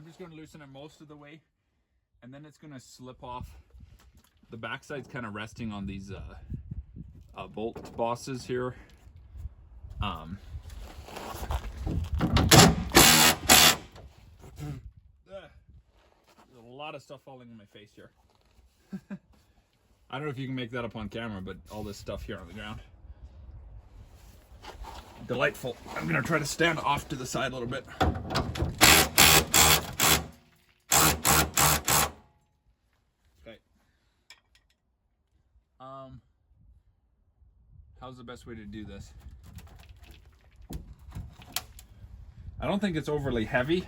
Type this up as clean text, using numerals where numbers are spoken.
I'm just going to loosen it most of the way, and then it's going to slip off. The backside's kind of resting on these bolt bosses here. There's a lot of stuff falling in my face here. I don't know if you can make that up on camera, but all this stuff here on the ground. Delightful. I'm gonna try to stand off to the side a little bit. Okay. How's the best way to do this? I don't think it's overly heavy.